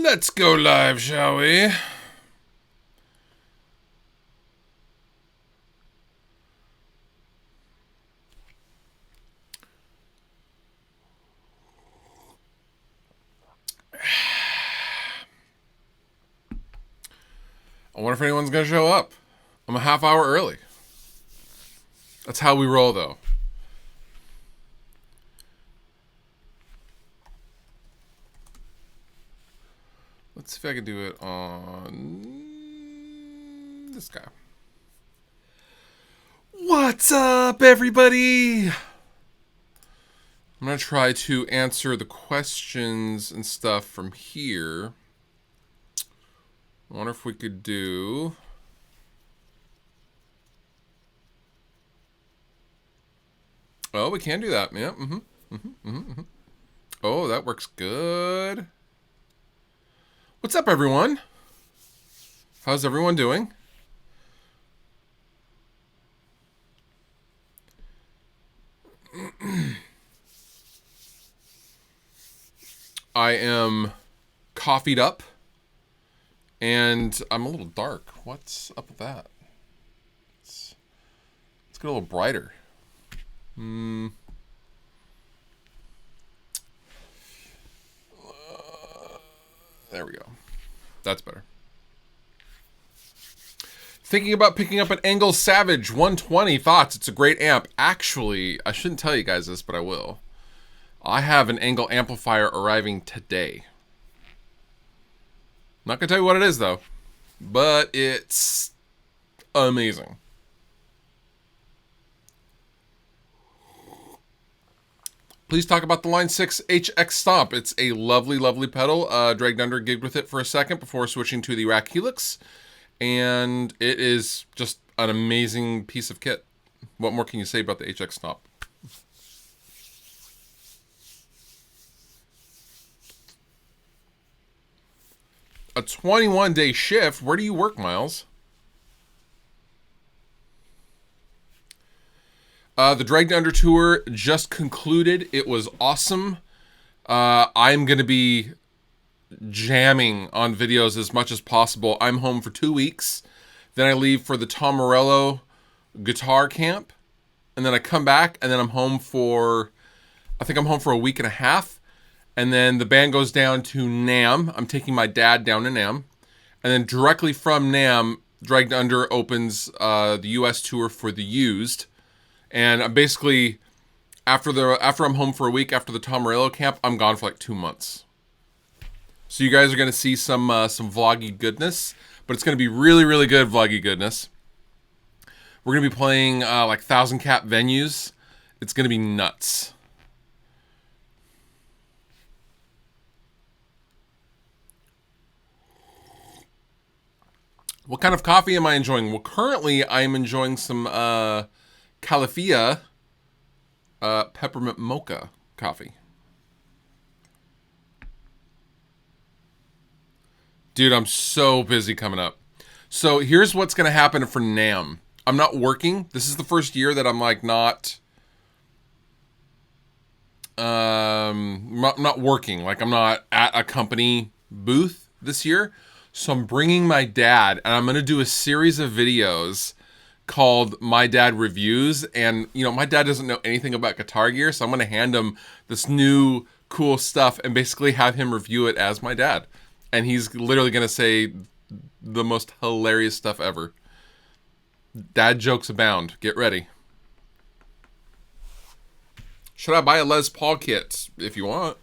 Let's go live, shall we? I wonder if anyone's going to show up. I'm a half hour early. That's how we roll, though. Let's see if I can do it on this guy. What's up, everybody? I'm going to try to answer the questions and stuff from here. I wonder if we could do... Oh, we can do that. Yeah. Oh, that works good. What's up, everyone? How's everyone doing? I am coffeed up, and I'm a little dark. What's up with that? Let's get a little brighter. There we go. That's better. Thinking about picking up an Engel Savage 120. Thoughts? It's a great amp. Actually, I shouldn't tell you guys this, but I will. I have an Engel amplifier arriving today. Not going to tell you what it is, though. But it's amazing. Please talk about the Line 6 HX Stomp. It's a lovely, lovely pedal. Dragged Under gigged with it for a second before switching to the Rack Helix. And it is just an amazing piece of kit. What more can you say about the HX Stomp? A 21-day shift? Where do you work, Miles? The Dragged Under tour just concluded. It was awesome. I'm going to be jamming on videos as much as possible. I'm home for 2 weeks. Then I leave for the Tom Morello guitar camp. And then I come back, and then I'm home for... I think I'm home for a week and a half. And then the band goes down to NAMM. I'm taking my dad down to NAMM. And then directly from NAMM, Dragged Under opens the US tour for The Used. And I'm basically, after I'm home for a week, after the Tom Morello camp, I'm gone for like 2 months. So you guys are going to see some vloggy goodness. But it's going to be really, really good vloggy goodness. We're going to be playing like 1,000 cap venues. It's going to be nuts. What kind of coffee am I enjoying? Well, currently I'm enjoying some Califia peppermint mocha coffee. Dude, I'm so busy coming up. So here's what's going to happen for NAMM. I'm not working. This is the first year that I'm like not working. Like I'm not at a company booth this year. So I'm bringing my dad, and I'm going to do a series of videos called My Dad Reviews. And, you know, my dad doesn't know anything about guitar gear, so I'm going to hand him this new cool stuff and basically have him review it as my dad. And he's literally going to say the most hilarious stuff ever. Dad jokes abound. Get ready. Should I buy a Les Paul kit if you want?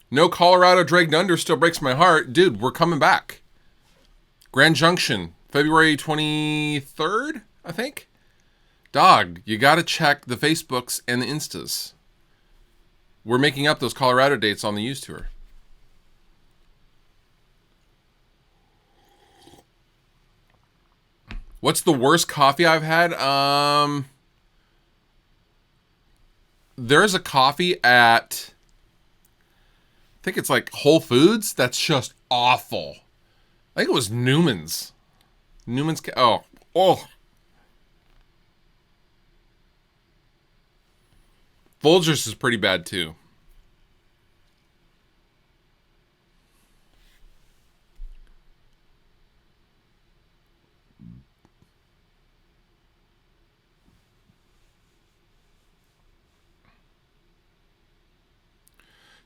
No Colorado Dragged Under still breaks my heart. Dude, we're coming back. Grand Junction, February 23rd, I think. Dog, you got to check the Facebooks and the Instas. We're making up those Colorado dates on the Used tour. What's the worst coffee I've had? There's a coffee at... I think it's like Whole Foods. That's just awful. I think it was Newman's. Oh. Folgers is pretty bad too.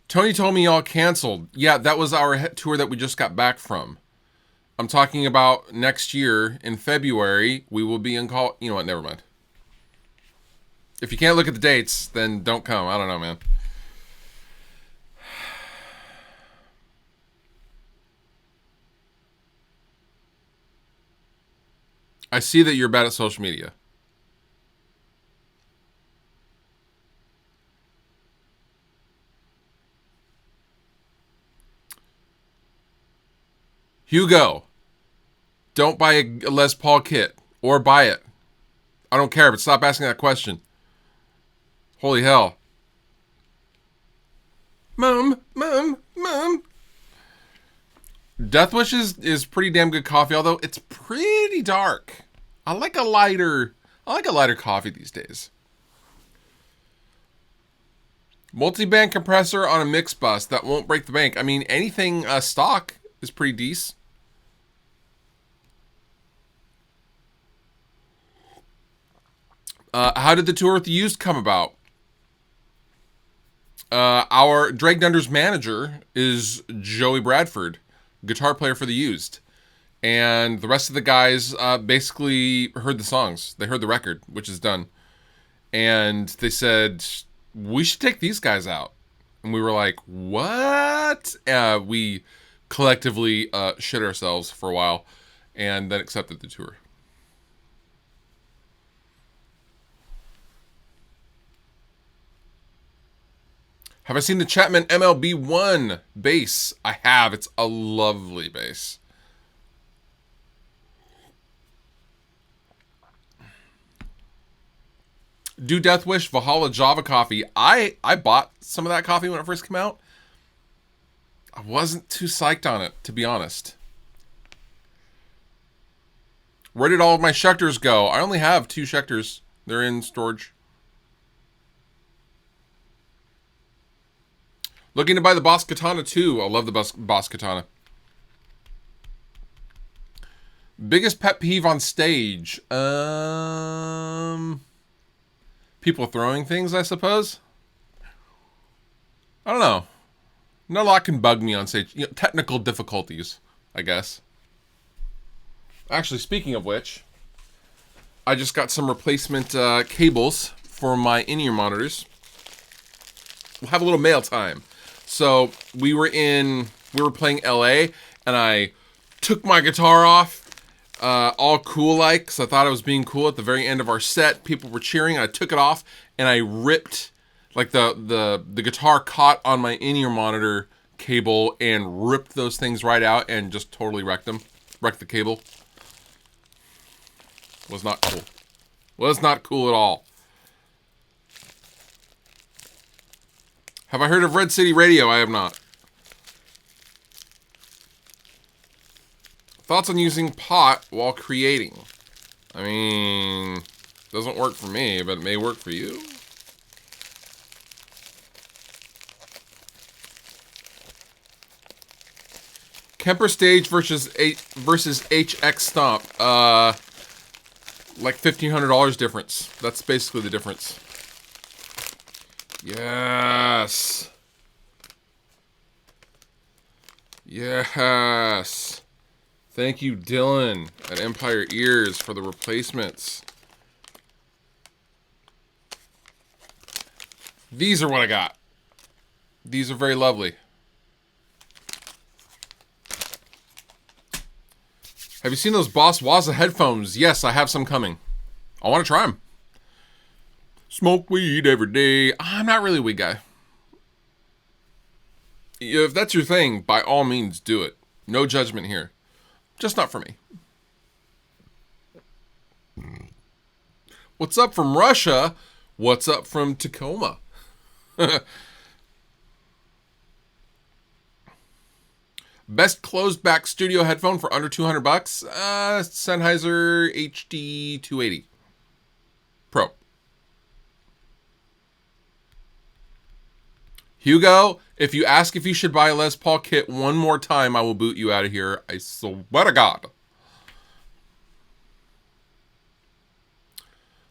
Tony told me y'all canceled. Yeah, that was our tour that we just got back from. I'm talking about next year in February. We will be in call. You know what? Never mind. If you can't look at the dates, then don't come. I don't know, man. I see that you're bad at social media. Hugo, don't buy a Les Paul kit. Or buy it. I don't care, but stop asking that question. Holy hell. Mom. Death Wish is pretty damn good coffee, although it's pretty dark. I like a lighter coffee these days. Multi-band compressor on a mix bus that won't break the bank. I mean, anything stock is pretty decent. How did the tour with the Used come about? Our Drag Dunder's manager is Joey Bradford, guitar player for the Used. And the rest of the guys basically heard the songs. They heard the record, which is done. And they said, we should take these guys out. And we were like, what? We collectively shit ourselves for a while and then accepted the tour. Have I seen the Chapman MLB1 bass? I have. It's a lovely bass. Do Death Wish Valhalla Java coffee. I bought some of that coffee when it first came out. I wasn't too psyched on it, to be honest. Where did all of my Schecters go? I only have 2 Schecters. They're in storage. Looking to buy the Boss Katana too. I love the Boss Katana. Biggest pet peeve on stage. People throwing things, I suppose. I don't know. Not a lot can bug me on stage. You know, technical difficulties, I guess. Actually, speaking of which, I just got some replacement cables for my in-ear monitors. We'll have a little mail time. So we were playing LA, and I took my guitar off, all cool like, because I thought I was being cool at the very end of our set. People were cheering. I took it off, and I ripped, like the guitar caught on my in-ear monitor cable and ripped those things right out and just totally wrecked them. Wrecked the cable. Was not cool. Was not cool at all. Have I heard of Red City Radio? I have not. Thoughts on using pot while creating? I mean, doesn't work for me, but it may work for you. Kemper Stage versus HX Stomp. Like $1,500 difference. That's basically the difference. Yes. Yes. Thank you, Dylan at Empire Ears, for the replacements. These are what I got. These are very lovely. Have you seen those Boss Waza headphones? Yes, I have some coming. I want to try them. Smoke weed every day. I'm not really a weed guy. If that's your thing, by all means, do it. No judgment here. Just not for me. What's up from Russia? What's up from Tacoma? Best closed back studio headphone for under $200. Sennheiser HD 280 Pro. Hugo, if you ask if you should buy a Les Paul kit one more time, I will boot you out of here. I swear to God.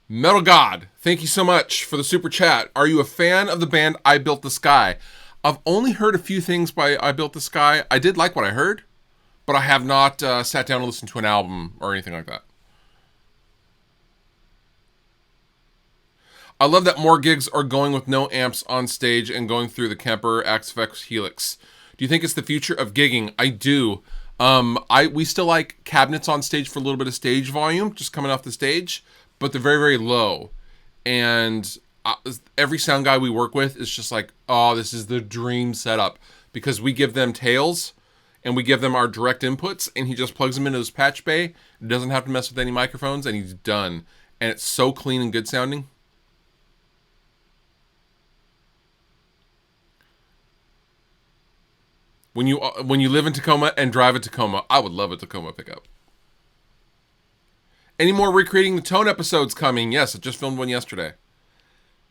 Metal God, thank you so much for the super chat. Are you a fan of the band I Built the Sky? I've only heard a few things by I Built the Sky. I did like what I heard, but I have not sat down and listened to an album or anything like that. I love that more gigs are going with no amps on stage and going through the Kemper XFX Helix. Do you think it's the future of gigging? I do. We still like cabinets on stage for a little bit of stage volume, just coming off the stage, but they're very, very low. And every sound guy we work with is just like, oh, this is the dream setup. Because we give them tails, and we give them our direct inputs, and he just plugs them into his patch bay, doesn't have to mess with any microphones, and he's done. And it's so clean and good sounding. When you live in Tacoma and drive a Tacoma, I would love a Tacoma pickup. Any more Recreating the Tone episodes coming? Yes, I just filmed one yesterday.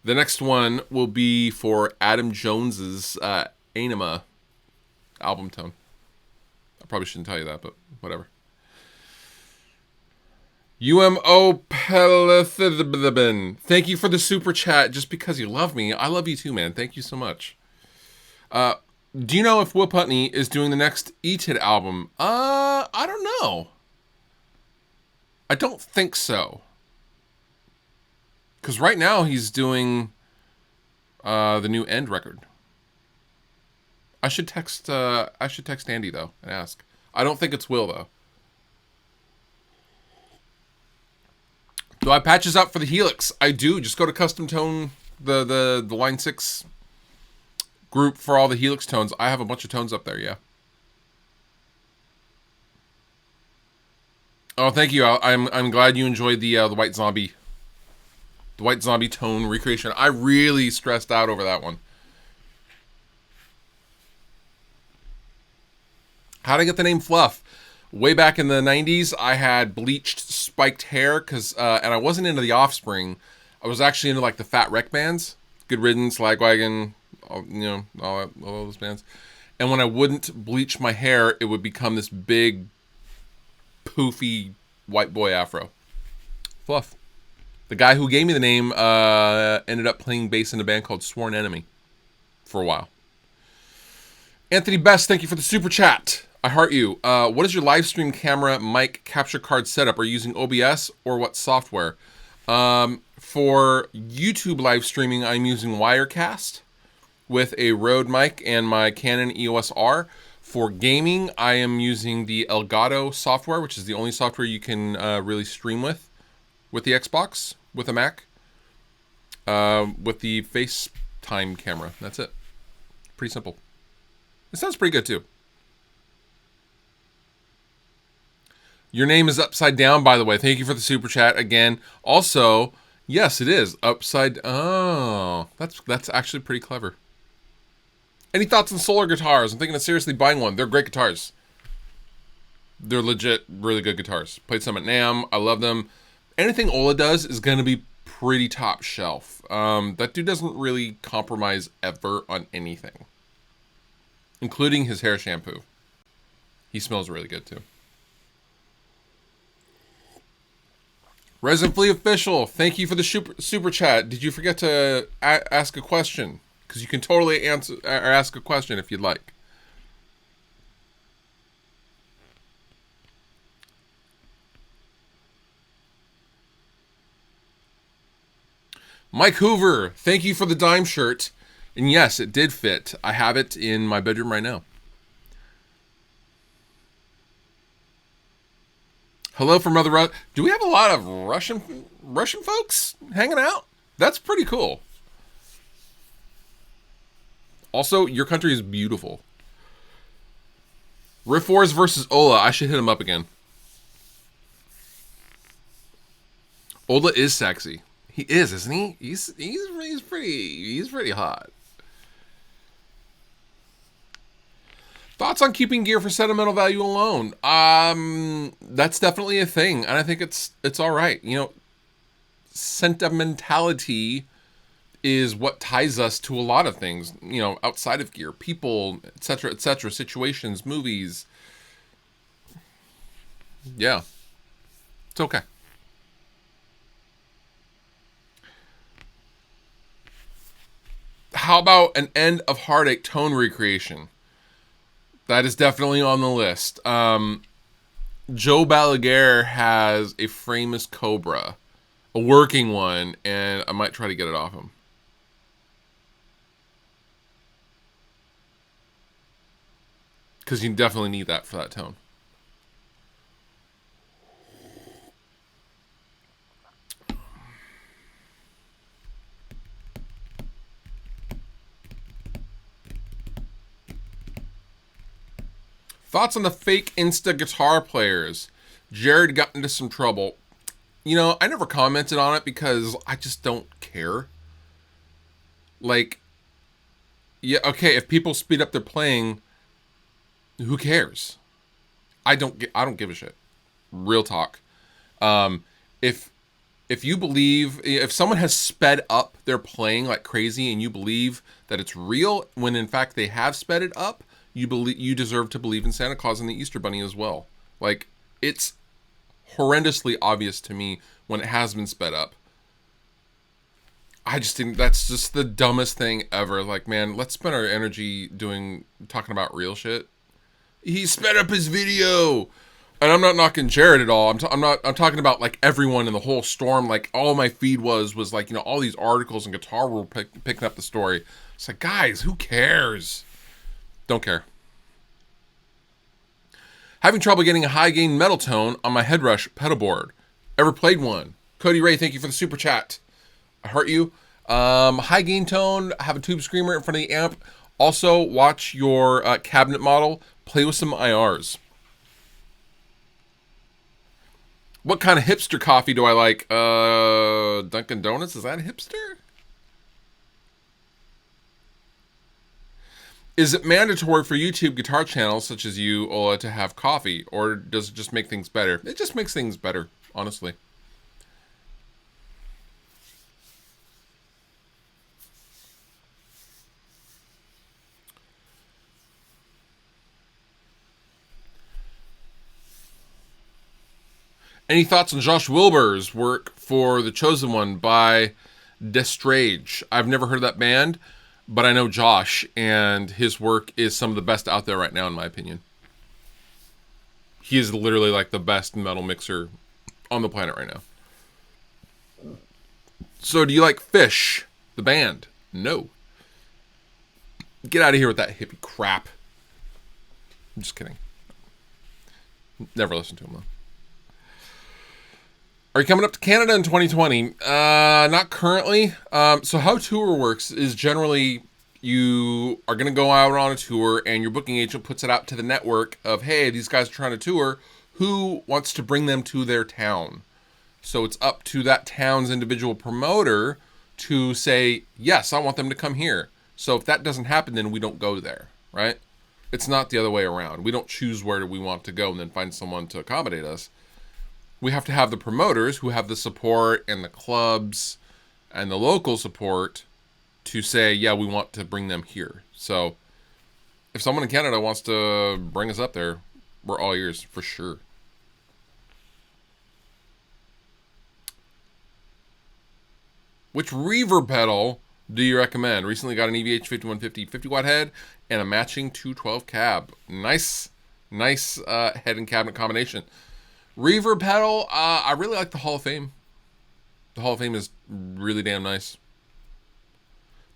The next one will be for Adam Jones's Anima album tone. I probably shouldn't tell you that, but whatever. UMO Pelithibin. Thank you for the super chat. Just because you love me, I love you too, man. Thank you so much. Do you know if Will Putney is doing the next E-Tid album? I don't know. I don't think so. Because right now he's doing the new End record. I should text Andy though and ask. I don't think it's Will though. Do I have patches out for the Helix? I do. Just go to Custom Tone, the Line 6 group for all the Helix tones. I have a bunch of tones up there, yeah. Oh, thank you. I'm glad you enjoyed the White Zombie tone recreation. I really stressed out over that one. How did I get the name Fluff? Way back in the 90s, I had bleached, spiked hair, and I wasn't into the Offspring. I was actually into like the Fat Wreck bands, Good Riddance, Lagwagon, all those bands. And when I wouldn't bleach my hair, it would become this big, poofy white boy afro. Fluff. The guy who gave me the name ended up playing bass in a band called Sworn Enemy for a while. Anthony Best, thank you for the super chat. I heart you. What is your live stream camera mic capture card setup? Are you using OBS or what software? For YouTube live streaming, I'm using Wirecast with a Rode mic and my Canon EOS R. For gaming, I am using the Elgato software, which is the only software you can really stream with the Xbox, with a Mac, with the FaceTime camera. That's it. Pretty simple. It sounds pretty good, too. Your name is upside down, by the way. Thank you for the super chat again. Also, yes, it is upside. Oh, that's actually pretty clever. Any thoughts on solar guitars? I'm thinking of seriously buying one. They're great guitars. They're legit, really good guitars. Played some at NAMM. I love them. Anything Ola does is going to be pretty top shelf. That dude doesn't really compromise ever on anything, including his hair shampoo. He smells really good too. Resin Flea Official, thank you for the super chat. Did you forget to ask a question? Because you can totally answer or ask a question if you'd like. Mike Hoover, thank you for the dime shirt. And yes, it did fit. I have it in my bedroom right now. Hello from Mother Russia. Do we have a lot of Russian folks hanging out? That's pretty cool. Also, your country is beautiful. Riff Wars versus Ola. I should hit him up again. Ola is sexy. He is, isn't he? He's pretty hot. Thoughts on keeping gear for sentimental value alone? That's definitely a thing, and I think it's all right. You know, sentimentality is what ties us to a lot of things, you know, outside of gear, people, etc., situations, movies. Yeah, it's okay. How about an End of Heartache tone recreation? That is definitely on the list. Joe Balaguer has a famous Cobra, a working one, and I might try to get it off him. Because you definitely need that for that tone. Thoughts on the fake Insta guitar players? Jared got into some trouble. You know, I never commented on it because I just don't care. Like, yeah, okay, if people speed up their playing, who cares? I don't give a shit. Real talk. Um, if if you believe, if someone has sped up their playing like crazy and you believe that it's real when in fact they have sped it up, you deserve to believe in Santa Claus and the Easter Bunny as well. Like, it's horrendously obvious to me when it has been sped up. I just think that's just the dumbest thing ever. Like, man, let's spend our energy talking about real shit. He sped up his video. And I'm not knocking Jared at all. I'm talking about like everyone in the whole storm. Like, all my feed was like, you know, all these articles and Guitar World picking up the story. It's like, guys, who cares? Don't care. Having trouble getting a high gain metal tone on my Headrush pedal board. Ever played one? Cody Ray, thank you for the super chat. I hurt you. High gain tone, have a tube screamer in front of the amp. Also, watch your cabinet model. Play with some IRs. What kind of hipster coffee do I like? Dunkin' Donuts, is that a hipster? Is it mandatory for YouTube guitar channels such as you, Ola, to have coffee? Or does it just make things better? It just makes things better, honestly. Any thoughts on Josh Wilbur's work for The Chosen One by Destrage? I've never heard of that band, but I know Josh, and his work is some of the best out there right now, in my opinion. He is literally like the best metal mixer on the planet right now. So, do you like Fish, the band? No. Get out of here with that hippie crap. I'm just kidding. Never listened to him, though. Are you coming up to Canada in 2020? Not currently. So how tour works is generally you are going to go out on a tour and your booking agent puts it out to the network of, hey, these guys are trying to tour. Who wants to bring them to their town? So it's up to that town's individual promoter to say, yes, I want them to come here. So if that doesn't happen, then we don't go there, right? It's not the other way around. We don't choose where we want to go and then find someone to accommodate us. We have to have the promoters who have the support and the clubs and the local support to say, yeah, we want to bring them here. So if someone in Canada wants to bring us up there, we're all ears for sure. Which reverb pedal do you recommend? Recently got an EVH 5150 50-watt head and a matching 212 cab. Nice head and cabinet combination. Reverb pedal, I really like the Hall of Fame. The Hall of Fame is really damn nice.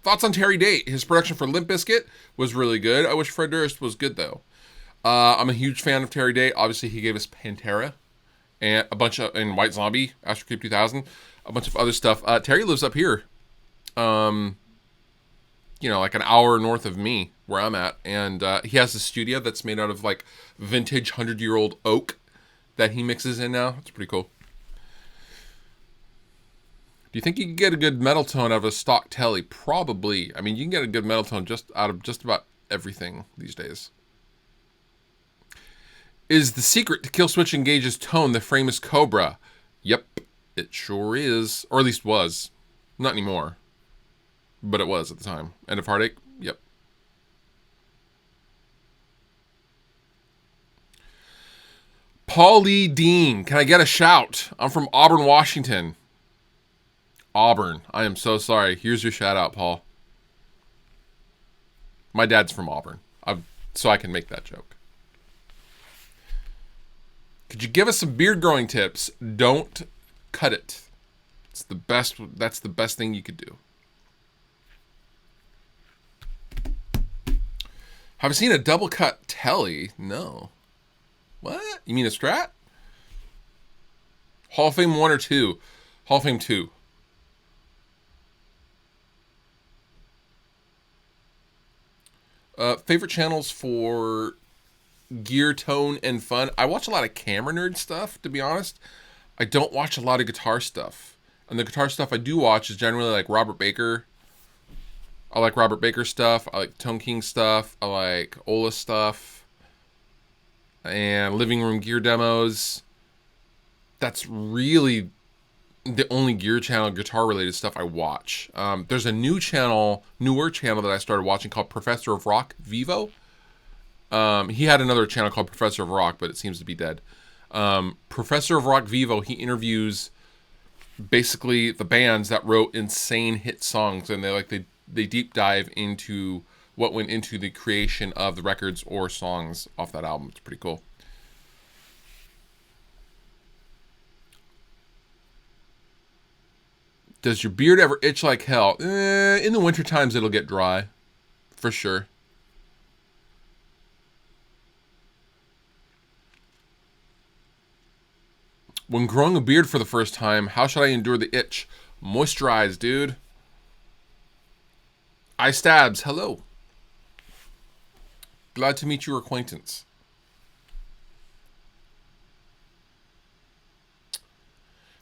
Thoughts on Terry Date? His production for Limp Bizkit was really good. I wish Fred Durst was good, though. I'm a huge fan of Terry Date. Obviously, he gave us Pantera and a bunch of, and White Zombie, Astro Creep 2000, a bunch of other stuff. Terry lives up here. You know, like an hour north of me, where I'm at. And he has a studio that's made out of, like, vintage 100-year-old oak that he mixes in now. It's pretty cool. Do you think you can get a good metal tone out of a stock Tele? Probably. I mean, you can get a good metal tone just out of just about everything these days. Is the secret to Killswitch Engage's tone the famous Cobra? Yep, it sure is. Or at least was. Not anymore. but it was at the time. End of Heartache. Yep. Paul Lee Dean, can I get a shout? I'm from Auburn, Washington. Auburn. I am so sorry. Here's your shout out, Paul. My dad's from Auburn, so I can make that joke. Could you give us some beard growing tips? Don't cut it. It's the best. That's the best thing you could do. Have I seen a double cut Tele? No. What? You mean a Strat? Hall of Fame 1 or 2? Hall of Fame 2. Favorite channels for gear, tone, and fun. I watch a lot of camera nerd stuff, to be honest. I don't watch a lot of guitar stuff. And the guitar stuff I do watch is generally like Robert Baker. I like Robert Baker stuff. I like Tone King stuff. I like Ola stuff. And living room gear demos. That's really the only gear channel, guitar related stuff I watch. There's a newer channel that I started watching called Professor of Rock Vivo. He had another channel called Professor of Rock, but it seems to be dead. Professor of Rock Vivo, he interviews basically the bands that wrote insane hit songs, and they deep dive into what went into the creation of the records or songs off that album. It's pretty cool. Does your beard ever itch like hell? In the winter times, it'll get dry. For sure. When growing a beard for the first time, how should I endure the itch? Moisturize, dude. Eye Stabs, hello. Glad to meet your acquaintance.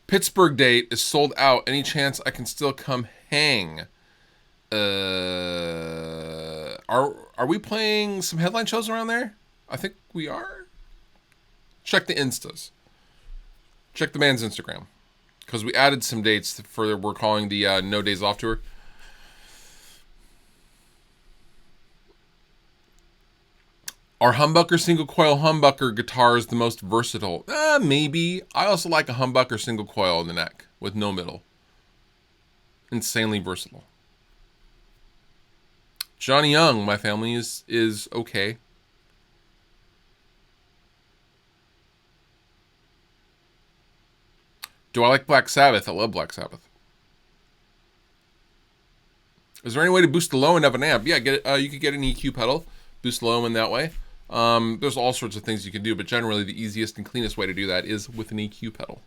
Pittsburgh date is sold out. Any chance I can still come hang? Are we playing some headline shows around there? I think we are. Check the Instas. Check the band's Instagram. Because we added some dates for we're calling the No Days Off tour. Are humbucker single coil humbucker guitars the most versatile? Maybe. I also like a humbucker single coil in the neck with no middle. Insanely versatile. Johnny Young, my family is okay. Do I like Black Sabbath? I love Black Sabbath. Is there any way to boost the low end of an amp? Yeah, you could get an EQ pedal, boost the low end that way. There's all sorts of things you can do, but generally the easiest and cleanest way to do that is with an EQ pedal.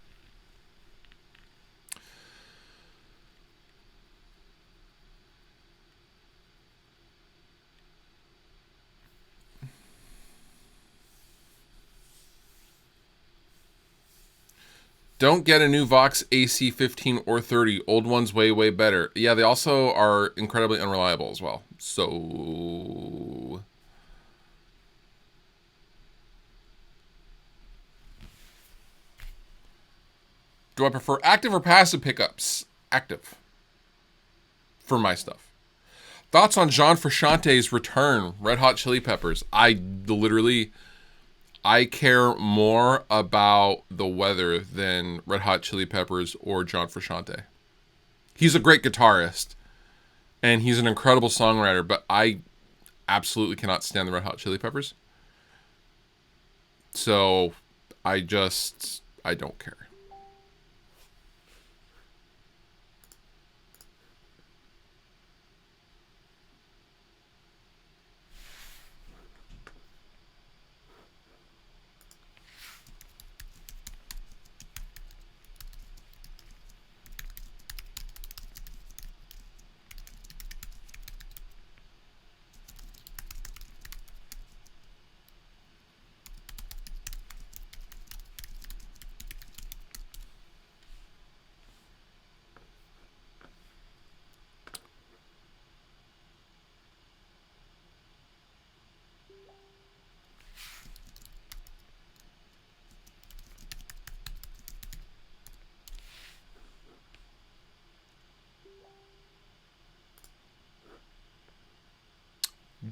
Don't get a new Vox AC 15 or 30. Old one's way, way better. Yeah, they also are incredibly unreliable as well. So... do I prefer active or passive pickups? Active. For my stuff. Thoughts on John Frusciante's return, Red Hot Chili Peppers. I care more about the weather than Red Hot Chili Peppers or John Frusciante. He's a great guitarist, and he's an incredible songwriter, but I absolutely cannot stand the Red Hot Chili Peppers. So, I don't care.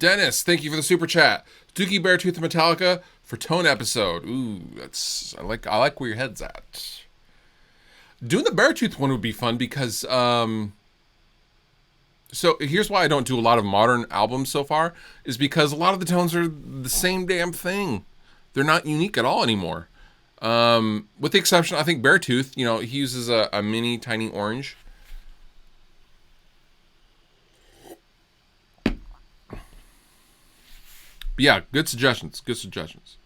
Dennis, thank you for the super chat. Dookie Beartooth and Metallica for Tone episode. Ooh, I like where your head's at. Doing the Beartooth one would be fun because so here's why I don't do a lot of modern albums so far, is because a lot of the tones are the same damn thing. They're not unique at all anymore. With the exception, I think Beartooth, he uses a mini tiny orange. But yeah, good suggestions. Good suggestions.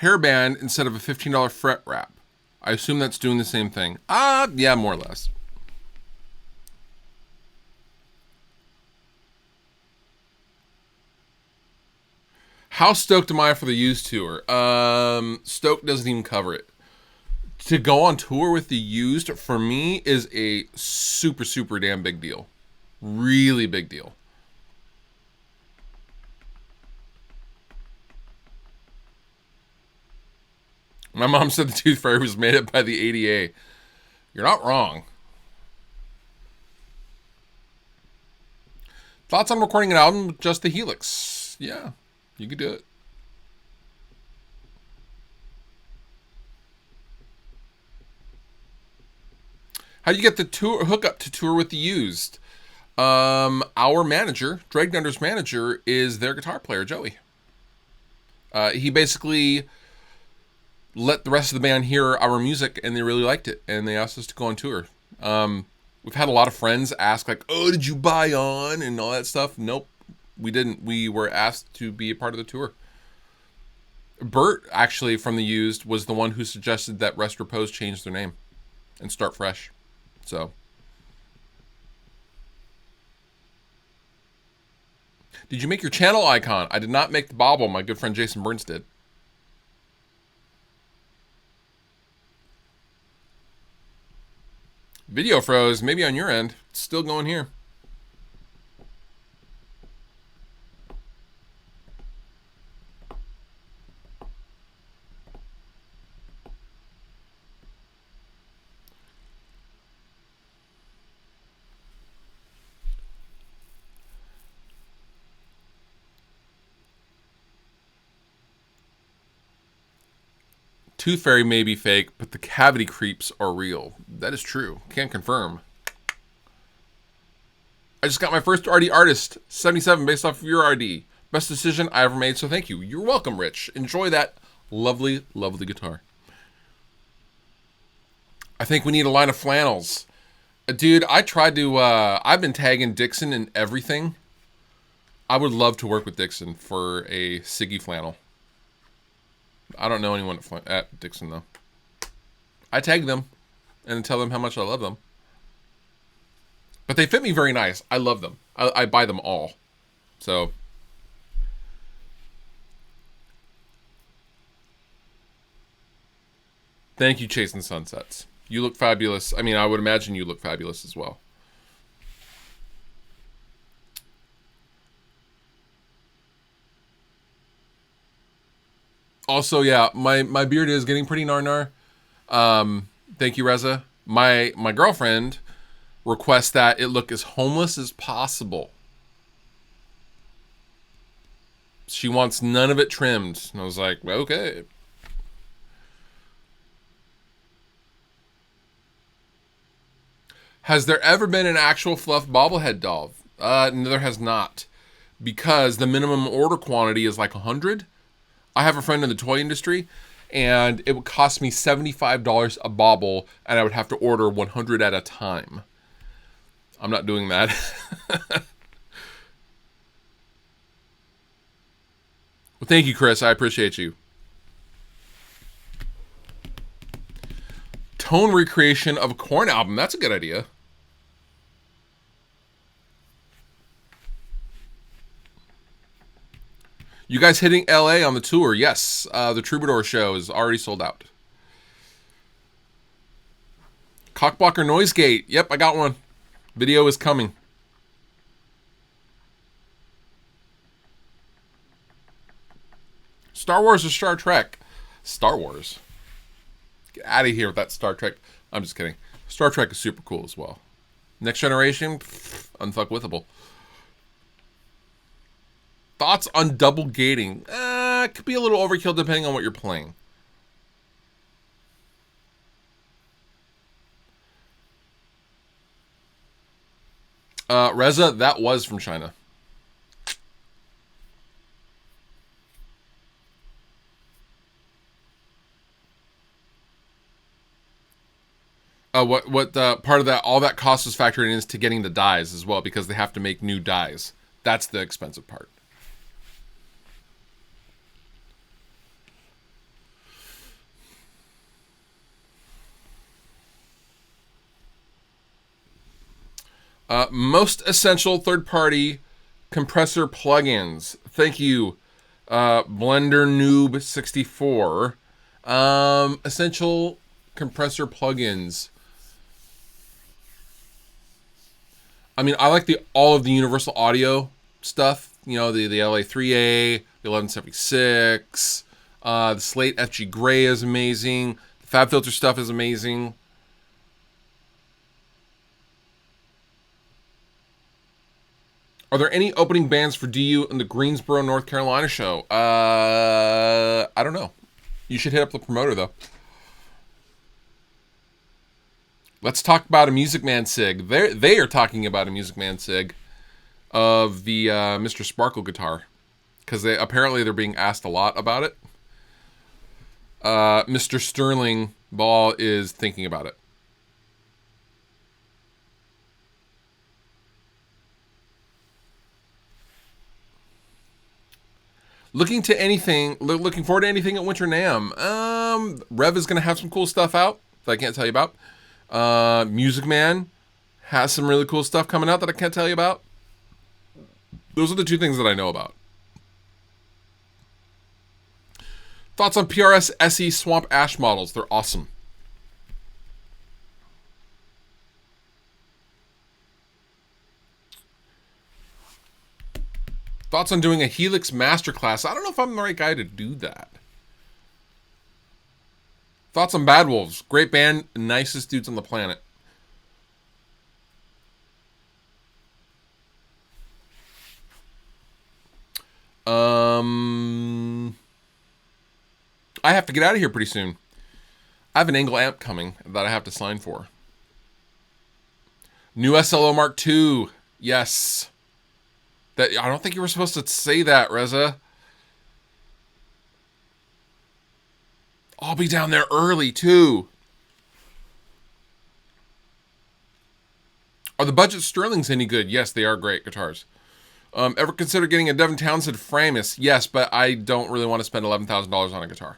Hairband instead of a $15 fret wrap. I assume that's doing the same thing. Yeah, more or less. How stoked am I for the used tour? Stoked doesn't even cover it. To go on tour with the used, for me, is a super, super damn big deal. Really big deal. My mom said the Tooth Fairy was made up by the ADA. You're not wrong. Thoughts on recording an album with just the Helix? Yeah, you could do it. How do you get the tour hookup to tour with the used? Our manager, Drag Dunder's manager, is their guitar player, Joey. He basically let the rest of the band hear our music, and they really liked it, and they asked us to go on tour. We've had a lot of friends ask, like, oh, did you buy on, and all that stuff. Nope, we didn't. We were asked to be a part of the tour. Bert, actually, from the used, was the one who suggested that Rest Repose change their name and start fresh. So, did you make your channel icon? I did not make the bobble. My good friend Jason Burns did. Video froze, maybe on your end. It's still going here. Tooth Fairy may be fake, but the cavity creeps are real. That is true. Can't confirm. I just got my first RD Artist 77 based off of your RD. Best decision I ever made, so thank you. You're welcome, Rich. Enjoy that lovely, lovely guitar. I think we need a line of flannels. Dude, I tried to, I've been tagging Dixon in everything. I would love to work with Dixon for a Siggy flannel. I don't know anyone at Dixon, though. I tag them and tell them how much I love them. But they fit me very nice. I love them. I buy them all. So. Thank you, Chasing Sunsets. You look fabulous. I mean, I would imagine you look fabulous as well. Also, yeah, my beard is getting pretty nar. Thank you, Reza. My girlfriend requests that it look as homeless as possible. She wants none of it trimmed. And I was like, okay. Has there ever been an actual Fluff bobblehead doll? No, there has not. Because the minimum order quantity is like 100. I have a friend in the toy industry, and it would cost me $75 a bobble, and I would have to order 100 at a time. I'm not doing that. Well, thank you, Chris. I appreciate you. Tone recreation of a Korn album. That's a good idea. You guys hitting LA on the tour? Yes. The Troubadour show is already sold out. Cockblocker Noise Gate. Yep, I got one. Video is coming. Star Wars or Star Trek? Star Wars. Get out of here with that Star Trek. I'm just kidding. Star Trek is super cool as well. Next Generation? Unfuckwithable. Thoughts on double gating? It could be a little overkill depending on what you're playing. Reza, that was from China. What part of that, all that cost is factored in is to getting the dies as well, because they have to make new dies. That's the expensive part. Most essential third-party compressor plugins. Thank you, Blender Noob 64. Essential compressor plugins. I mean, I like all of the Universal Audio stuff. You know, the LA3A, the 1176, the Slate FG Gray is amazing. The FabFilter stuff is amazing. Are there any opening bands for DU in the Greensboro, North Carolina show? I don't know. You should hit up the promoter, though. Let's talk about a Music Man SIG. They are talking about a Music Man SIG of the Mr. Sparkle guitar, because apparently they're being asked a lot about it. Mr. Sterling Ball is thinking about it. Looking forward to anything at Winter NAMM. Rev is going to have some cool stuff out that I can't tell you about. Music Man has some really cool stuff coming out that I can't tell you about. Those are the two things that I know about. Thoughts on PRS SE Swamp Ash models? They're awesome. Thoughts on doing a Helix Masterclass? I don't know if I'm the right guy to do that. Thoughts on Bad Wolves? Great band, nicest dudes on the planet. I have to get out of here pretty soon. I have an Angle amp coming that I have to sign for. New SLO Mark II. Yes. I don't think you were supposed to say that, Reza. I'll be down there early, too. Are the budget Sterlings any good? Yes, they are great guitars. Ever consider getting a Devin Townsend Framus? Yes, but I don't really want to spend $11,000 on a guitar.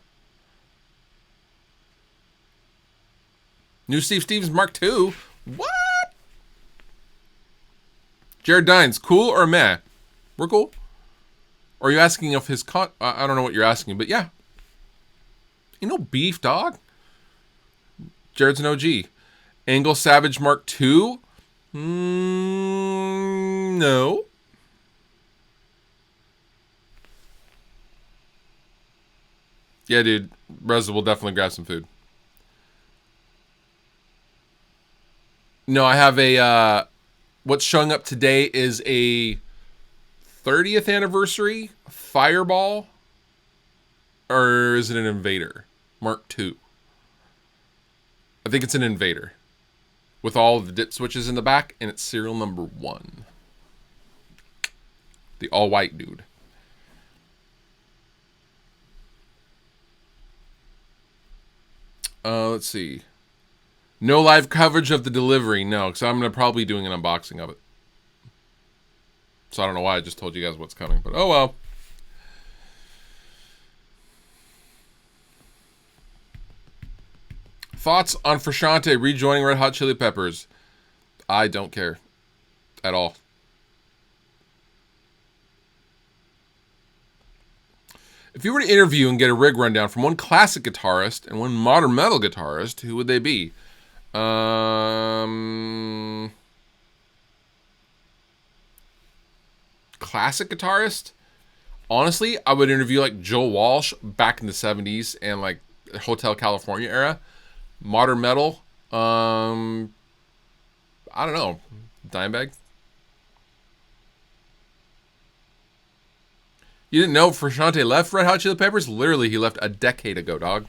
New Steve Stevens Mark II? What? Jared Dines, cool or meh? We're cool. Or are you asking if his I don't know what you're asking, but yeah. You know beef, dog. Jared's an OG. Angle Savage Mark II? No. Yeah, dude. Reza will definitely grab some food. No, I have a... what's showing up today is a 30th anniversary Fireball, or is it an Invader? Mark II. I think it's an Invader with all the dip switches in the back, and it's serial number 1. The all-white dude. Let's see. No live coverage of the delivery. No, because I'm going to probably be doing an unboxing of it. So I don't know why I just told you guys what's coming, but oh well. Thoughts on Frusciante rejoining Red Hot Chili Peppers? I don't care at all. If you were to interview and get a rig rundown from one classic guitarist and one modern metal guitarist, who would they be? Classic guitarist? Honestly, I would interview like Joe Walsh back in the 70s and like Hotel California era. Modern metal, I don't know. Dimebag? You didn't know Frusciante left Red Hot Chili Peppers? Literally, he left a decade ago, dog.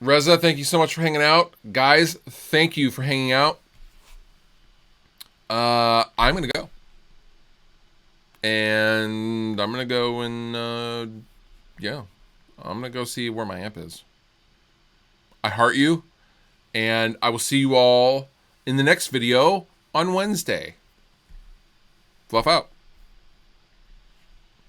Reza, thank you so much for hanging out. Guys, thank you for hanging out. I'm going to go. And I'm going to go and, yeah. I'm going to go see where my amp is. I heart you. And I will see you all in the next video on Wednesday. Fluff out.